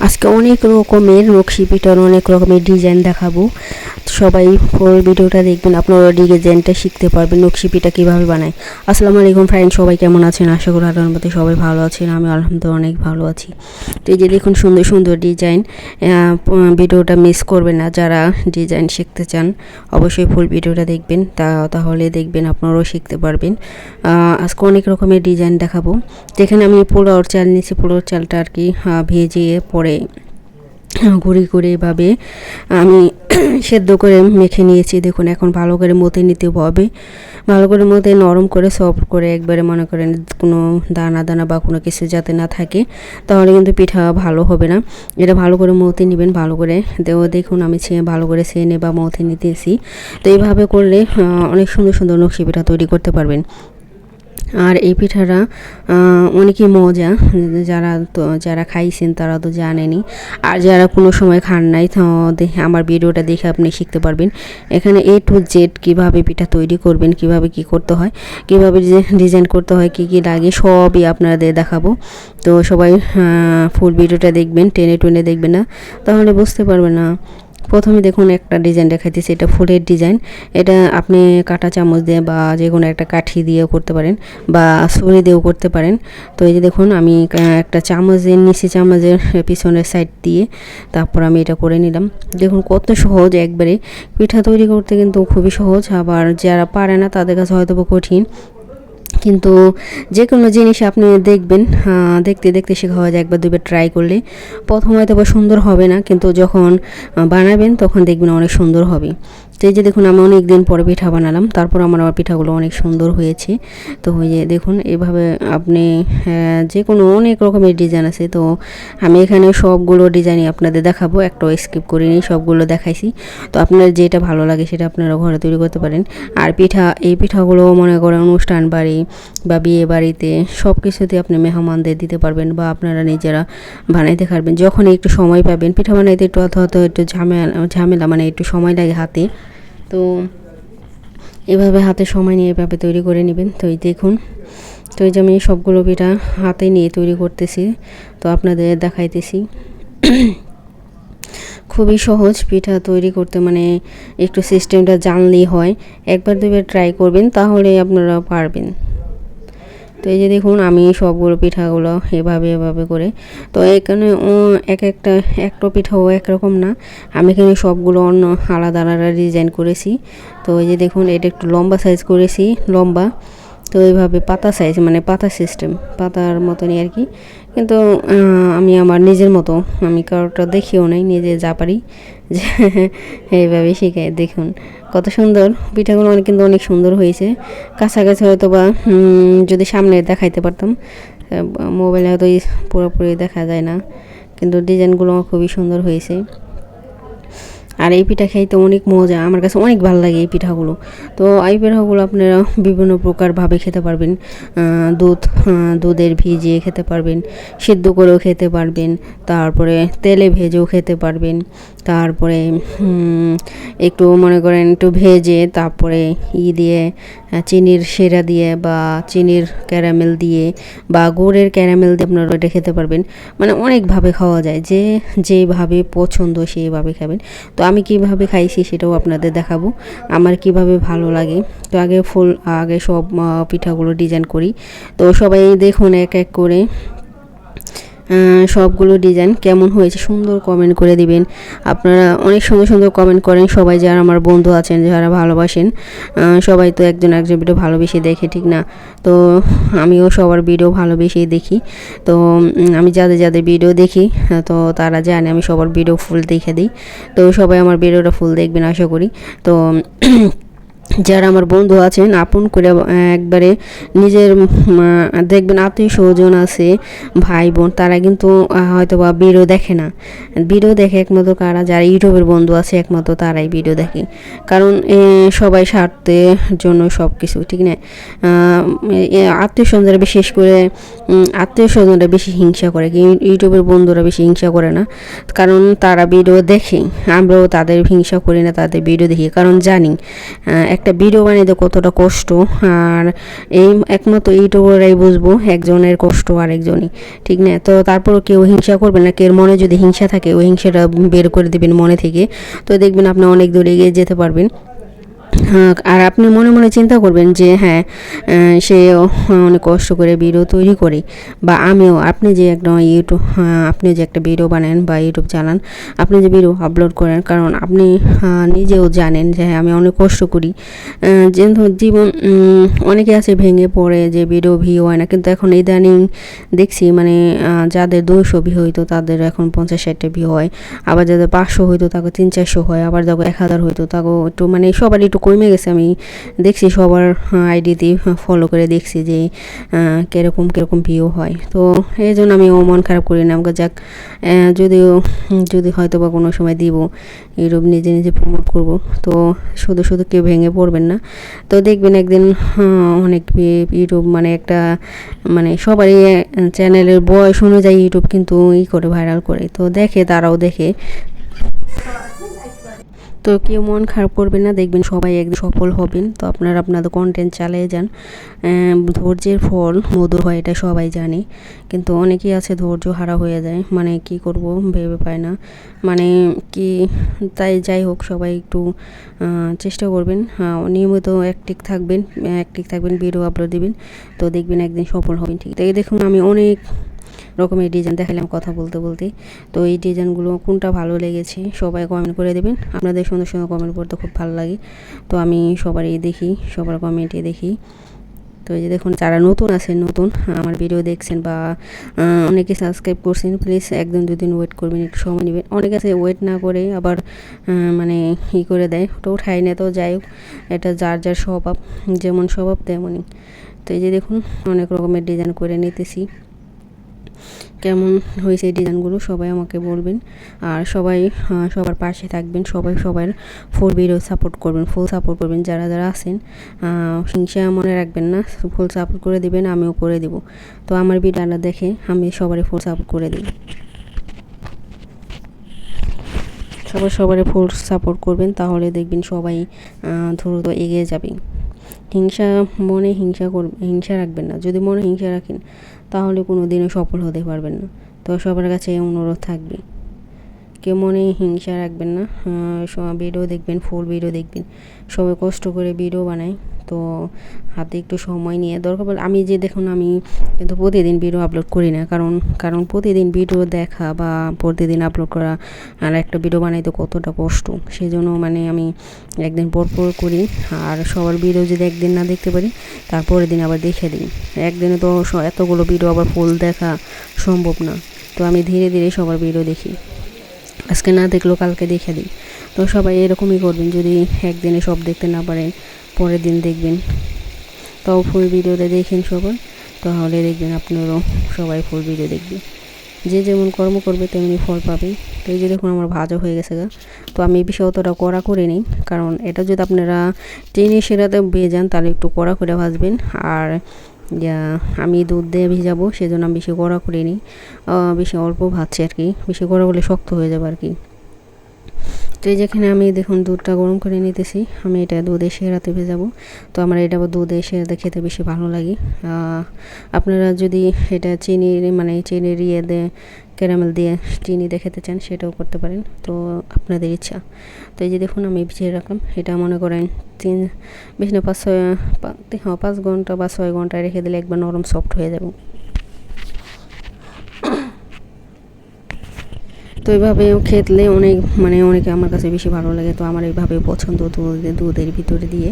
আজকে অনেক রকমের নকশি পিঠার অনেক রকমের ডিজাইন দেখাবো। সবাই পুরো ভিডিওটা দেখবেন, আপনারা ডিজাইনটা শিখতে পারবেন নকশি পিঠা কীভাবে বানায়। আসসালামু আলাইকুম ফ্রেন্ড, সবাই কেমন আছেন? আশা করি আল্লাহর মধ্যে সবাই ভালো আছেন। আমি আলহামদুলিল্লাহ অনেক ভালো আছি। তো এই যে দেখুন সুন্দর সুন্দর ডিজাইন, ভিডিওটা মিস করবেন না। যারা ডিজাইন শিখতে চান অবশ্যই ফুল ভিডিওটা দেখবেন, তাহলে দেখবেন আপনারাও শিখতে পারবেন। আজকে অনেক রকমের ডিজাইন দেখাবো। যেখানে আমি পোলাওর চাল নিয়েছি, পোলাওর চালটা আর কি ভেজিয়ে পরে গুঁড়ি করে এভাবে আমি সেদ্ধ করে মেখে নিয়েছি। দেখুন এখন ভালো করে মতে নিতে হবে, ভালো করে মতে নরম করে সফট করে একবারে মনে করেন কোনো দানা দানা বা কোনো কিছু যাতে না থাকে, তাহলে কিন্তু পিঠা ভালো হবে না। এটা ভালো করে মতে নেবেন, ভালো করে দেখুন আমি ভালো করে ছেনে বা মতে নিতেছি। তো এইভাবে করলে অনেক সুন্দর সুন্দর নকশি পিঠা তৈরি করতে পারবেন। আর এই পিঠাটা অনেকই মজা, যারা খাইছেন তারা তো জানেনই, আর যারা কোনো সময় খান নাই তো আমার ভিডিওটা দেখে আপনি শিখতে পারবেন। এখানে A to Z কীভাবে পিঠা তৈরি করবেন, কিভাবে কি করতে হয়, কিভাবে ডিজাইন করতে হয়, কি কি লাগে সবই আপনাদের দেখাবো। তো সবাই ফুল ভিডিওটা দেখবেন, টেনে টেনে দেখবেন না, তাহলে বুঝতে পারবেন না। প্রথমে দেখুন একটা ডিজাইন দেখাইতেছি, এটা ফুলের ডিজাইন। এটা আপনি কাঁটা চামচ দিয়ে বা যে কোনো একটা কাঠি দিয়েও করতে পারেন বা ছুরি দিয়েও করতে পারেন। তো এই যে দেখুন আমি একটা চামচের নিচে চামচের পিছনের সাইড দিয়ে তারপর আমি এটা করে নিলাম। দেখুন কত সহজ, একবারে পিঠা তৈরি করতে কিন্তু খুবই সহজ। আবার যারা পারে না তাদের কাছে হয়তো কঠিন, কিন্তু যে কোনো জিনিস আপনি দেখবেন, দেখতে দেখতে শেখা হয়। একবার দুবার ট্রাই করলে প্রথম হয়তো বা সুন্দর হবে না, কিন্তু যখন বানাবেন তখন দেখবেন অনেক সুন্দর হবে। তো এই যে দেখুন আমি অনেক দিন পরে পিঠা বানালাম, তারপর আমার পিঠাগুলো অনেক সুন্দর হয়েছে। তো ওই যে দেখুন এভাবে আপনি যে কোনো অনেক রকমের ডিজাইন আছে। তো আমি এখানে সবগুলো ডিজাইনই আপনাদের দেখাবো, একটাও স্কিপ করিনি, সবগুলো দেখাইছি। তো আপনার যেটা ভালো লাগে সেটা আপনারা ঘরে তৈরি করতে পারেন। আর এই পিঠাগুলো মনে করেন অনুষ্ঠান বাড়ি বা বিয়ে বাড়িতে সব কিছুতে আপনি মেহমানদের দিতে পারবেন বা আপনারা নিজেরা বানাইতে পারবেন। যখন একটু সময় পাবেন, পিঠা বানাইতে একটু একটু ঝামেলা মানে একটু সময় লাগে হাতে। তো এভাবে হাতে সময় নিয়ে এভাবে তৈরি করে নেবেন। তো এই দেখুন, তো এই যে আমি সবগুলো পিঠা হাতে নিয়ে তৈরি করতেছি, তো আপনাদের দেখাইতেছি। খুবই সহজ পিঠা তৈরি করতে, মানে একটু সিস্টেমটা জানলেই হয়। একবার দুবার ট্রাই করবেন তাহলে আপনারা পারবেন। তো এই যে দেখুন আমি সবগুলো পিঠাগুলো এভাবে করে, তো এখানে একটা পিঠাও একরকম না, আমি এখানে সবগুলো অন্য আলাদা আলাদা ডিজাইন করেছি। তো এই যে দেখুন এটা একটু লম্বা সাইজ করেছি, লম্বা। তো এইভাবে পাতা সাইজ মানে পাতা সিস্টেম, পাতার মতনই আর কি। কিন্তু আমি আমার নিজের মতো, আমি কারোটা দেখিও নাই, নিজে যা পারি যে এইভাবে শিখাই। দেখুন কত সুন্দর পিঠাগুলো, কিন্তু অনেক সুন্দর হয়েছে। কাছাকাছি হয়তো বা যদি সামনে দেখাইতে পারতাম, মোবাইলে হয়তো পুরোপুরি দেখা যায় না, কিন্তু ডিজাইনগুলো খুবই সুন্দর হয়েছে। আর এই পিঠা খাইতে অনেক মজা, আমার কাছে অনেক ভালো লাগে এই পিঠাগুলো। তো এই পিঠাগুলো আপনারা বিভিন্ন প্রকারভাবে খেতে পারবেন। দুধের ভিজিয়ে খেতে পারবেন, সিদ্ধ করেও খেতে পারবেন, তারপরে তেলে ভেজেও খেতে পারবেন, তারপরে একটু মনে করেন একটু ভেজে তারপরে দিয়ে চিনির সেরা দিয়ে বা চিনির ক্যারামেল দিয়ে বা গুড়ের ক্যারামেল দিয়ে আপনারা এটা খেতে পারবেন। মানে অনেকভাবে খাওয়া যায়, যেভাবে পছন্দ সেইভাবে খাবেন। তো আমি কিভাবে খাইছি সেটাও আপনাদের দেখাবো, আমার কিভাবে ভালো লাগে। তো আগে সব পিঠাগুলো ডিজাইন করি। তো সবাই দেখুন এক এক করে সবগুলো ডিজাইন কেমন হয়েছে সুন্দর কমেন্ট করে দিবেন। আপনারা অনেক সুন্দর সুন্দর কমেন্ট করেন সবাই, যারা আমার বন্ধু আছেন, যারা ভালোবাসেন। সবাই তো একজন ভিডিও ভালোবেসে দেখে, ঠিক না? তো আমিও সবার ভিডিও ভালোবেসেই দেখি। তো আমি যাদের ভিডিও দেখি তো তারা জানে আমি সবার ভিডিও ফুল দেখে দিই। তো সবাই আমার ভিডিওটা ফুল দেখবেন আশা করি। তো যারা আমার বন্ধু আছেন আপন করে একবারে নিজের দেখবেন আত্মীয় স্বজন আছে, ভাই বোন, তারা কিন্তু হয়তো বা ভিডিও দেখে না। ভিডিও দেখে একমাত্র কারা, যারা ইউটিউবের বন্ধু আছে একমাত্র তারাই ভিডিও দেখে। কারণ সবাই স্বার্থের জন্য সব কিছু, ঠিক না? আত্মীয় স্বজনরা বিশেষ করে আত্মীয় স্বজনরা বেশি হিংসা করে, ইউটিউবের বন্ধুরা বেশি হিংসা করে না, কারণ তারা ভিডিও দেখে। আমরাও তাদের হিংসা করি না, তাদের ভিডিও দেখি, কারণ জানি একটা ভিডিও বানাইতে কতটা কষ্ট, আর এই একমাত্র ইউটিউবাররাই বুঝবো একজনের কষ্ট আরেকজনই, ঠিক না? তো তারপরও কেউ হিংসা করবে না, কেউ মনে যদি হিংসা থাকে ওই হিংসাটা বের করে দেবেন মনে থেকে, তো দেখবেন আপনি অনেক দূর এগিয়ে যেতে পারবেন। আর আপনি মনে মনে চিন্তা করবেন যে হ্যাঁ, সে অনেক কষ্ট করে ভিডিও তৈরি করে, বা আমিও, আপনি যে একটা ইউটিউব, আপনি যে একটা ভিডিও বানান বা ইউটিউব চালান, আপনি যে ভিডিও আপলোড করেন, কারণ আপনি নিজেও জানেন যে হ্যাঁ আমি অনেক কষ্ট করি। যেহেতু জীবন অনেকে আছে ভেঙে পড়ে যে ভিডিও ভিউ হয় না, কিন্তু এখন ইদানিং দেখছি মানে যাদের 200 ভিউ হইতো তাদের এখন 50-60টা ভিউ হয়, আবার যাদের 500 হইতো তাকে 300-400 হয়, আবার যাদের 1000 হইতো তাকেও একটু মানে সবার একটু কমে গেছে। আমি দেখছি সবার আইডিতে ফলো করে দেখছি যে কীরকম কীরকম ভিউ হয়, তো এই জন্য আমি মন খারাপ করি না। আমাকে যাক, যদি হয়তো বা কোনো সময় দিব ইউটিউব নিজে নিজে প্রমোট করব, তো শুধু শুধু কেউ ভেঙে পড়বেন না। তো দেখবেন একদিন অনেক ইউটিউব মানে একটা মানে সবারই চ্যানেলের বয়স অনুযায়ী ইউটিউব কিন্তু করে ভাইরাল করে, তো দেখে তারাও দেখে, তো কেউ মন খারাপ করবেন না, দেখবেন সবাই একদিন সফল হবেন। তো আপনারা আপনাদের কন্টেন্ট চালিয়ে যান, ধৈর্যের ফল মধুর হয় এটা সবাই জানে, কিন্তু অনেকেই আছে ধৈর্য হারা হয়ে যায়, মানে কি করব ভেবে পায় না, মানে কি, তাই যাই হোক সবাই একটু চেষ্টা করবেন, নিয়মিত অ্যাক্টিভ থাকবেন, ভিডিও আপলোড দিবেন, তো দেখবেন একদিন সফল হবেন। ঠিক তাই দেখুন আমি অনেক রকমের ডিজাইন দেখালাম কথা বলতে বলতে, তো এই ডিজাইনগুলো কোনটা ভালো লেগেছে সবাই কমেন্ট করে দেবেন। আপনাদের সুন্দর সুন্দর কমেন্ট করতে খুব ভালো লাগে, তো আমি সবারই দেখি, সবার কমেন্টে দেখি। তো এই যে দেখুন যারা নতুন আছেন, নতুন আমার ভিডিও দেখছেন বা অনেকে সাবস্ক্রাইব করছেন, প্লিজ 1-2 দিন ওয়েট করবেন, একটু সময় নেবেন। অনেকে আছে ওয়েট না করে আবার মানে করে দেয়, ওটা উঠাই না, তো যাই হোক এটা যার যার স্বভাব, যেমন স্বভাব তেমনই। তো এই যে দেখুন অনেক রকমের ডিজাইন করে নিতেছি, কেমন হয়েছে এই ডিজাইনগুলো সবাই আমাকে বলবেন, আর সবাই সবার পাশে থাকবেন, সবাই সবার ফুল ভিডিও সাপোর্ট করবেন যারা যারা আছেন, হিংসা মনে রাখবেন না, ফুল সাপোর্ট করে দিবেন, আমিও করে দিব। তো আমার ভিডিওটা দেখে আমি সবারই ফুল সাপোর্ট করে দিই, সবারই ফুল সাপোর্ট করবেন, তাহলে দেখবেন সবাই দ্রুত এগিয়ে যাবে। হিংসা রাখবেন না, যদি মনে হিংসা রাখেন তাহলে কোনো দিনও সফল হতে পারবেন না। তো সবার কাছে অনুরোধ থাকবে, কেউ মনে হিংসা রাখবেন না, ভিডিও দেখবেন, ফুল ভিডিও দেখবেন, সবাই কষ্ট করে ভিডিও বানায়, তো হাতে একটু সময় নিয়ে দরকার পড়লে, আমি যে দেখুন আমি কিন্তু প্রতিদিন ভিডিও আপলোড করি না, কারণ প্রতিদিন ভিডিও দেখা বা প্রতিদিন আপলোড করা আর একটা ভিডিও বানাইতে কতটা কষ্ট, সেই জন্য মানে আমি একদিন পর করি, আর সবার ভিডিও যদি একদিন না দেখতে পারি তারপরের দিন আবার দেখে দিই। একদিনে তো এতগুলো ভিডিও আবার ফুল দেখা সম্ভব না, তো আমি ধীরে ধীরে সবার ভিডিও দেখি, আজকে না দেখলেও কালকে দেখে দিই। তো সবাই এরকমই করবেন, যদি একদিনে সব দেখতে না পারেন পরের দিন দেখবেন, তাও ফুল ভিডিওতে দেখেন সবাই, তাহলে দেখবেন আপনারাও সবাই ফুল ভিডিও দেখবেন। যে যেমন কর্ম করবে তেমনি ফল পাবে। তো এই যে দেখুন আমার ভাজা হয়ে গেছে গা, তো আমি এই বিষয়ে অতটা কড়া করে নিই, কারণ এটা যদি আপনারা টেনে সেরাতে ভেজান তাহলে একটু কড়া করে ভাজবেন, আর আমি দুধ দিয়ে ভিজাবো সেজন্য আমি বেশি কড়া করে নিই, বেশি অল্প ভাজছি আর কি, বেশি কড়া করলে শক্ত হয়ে যাবে আর কি। তো এই যেখানে আমি দেখুন দুধটা গরম করে নিতেছি, আমি এটা দুধে সেরাতে ভেজাবো, তো আমার এটা দুধে সেরাতে খেতে বেশি ভালো লাগে। আপনারা যদি এটা চিনির ক্যারামেল দিয়ে চিনি দিয়ে খেতে চান সেটাও করতে পারেন, তো আপনাদের ইচ্ছা। তো এই যে দেখুন আমি ভিজিয়ে রাখলাম, এটা মনে করেন বেশি না 5 ঘন্টা বা 6 ঘন্টা রেখে দিলে একবার নরম সফট হয়ে যাবে। তো এইভাবে খেতলে অনেকে আমার কাছে বেশি ভালো লাগে, তো আমার এইভাবে পছন্দ দুধের ভিতরে দিয়ে।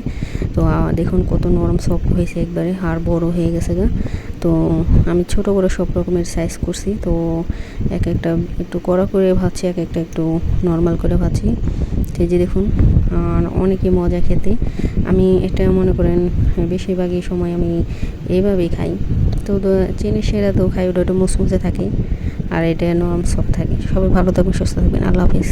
তো দেখুন কত নরম সফট হয়েছে, একবারে আর বড় হয়ে গেছে গা। তো আমি ছোট বড় সব রকমের সাইজ করছি, তো এক একটা একটু কড়া করে ভাজছি, এক একটা একটু নর্মাল করে ভাজছি। এই যে দেখুন আর অনেকই মজা খেতে, আমি এটা মনে করেন বেশিরভাগই সময় আমি এইভাবেই খাই। তো চিনি সেরা তো খাই, ওটা একটু মুসমুসে থাকে, আর এটা নরম সফট থাকে। সবাই ভালো থাকবেন, সুস্থ থাকবেন, আল্লাহ হাফিজ।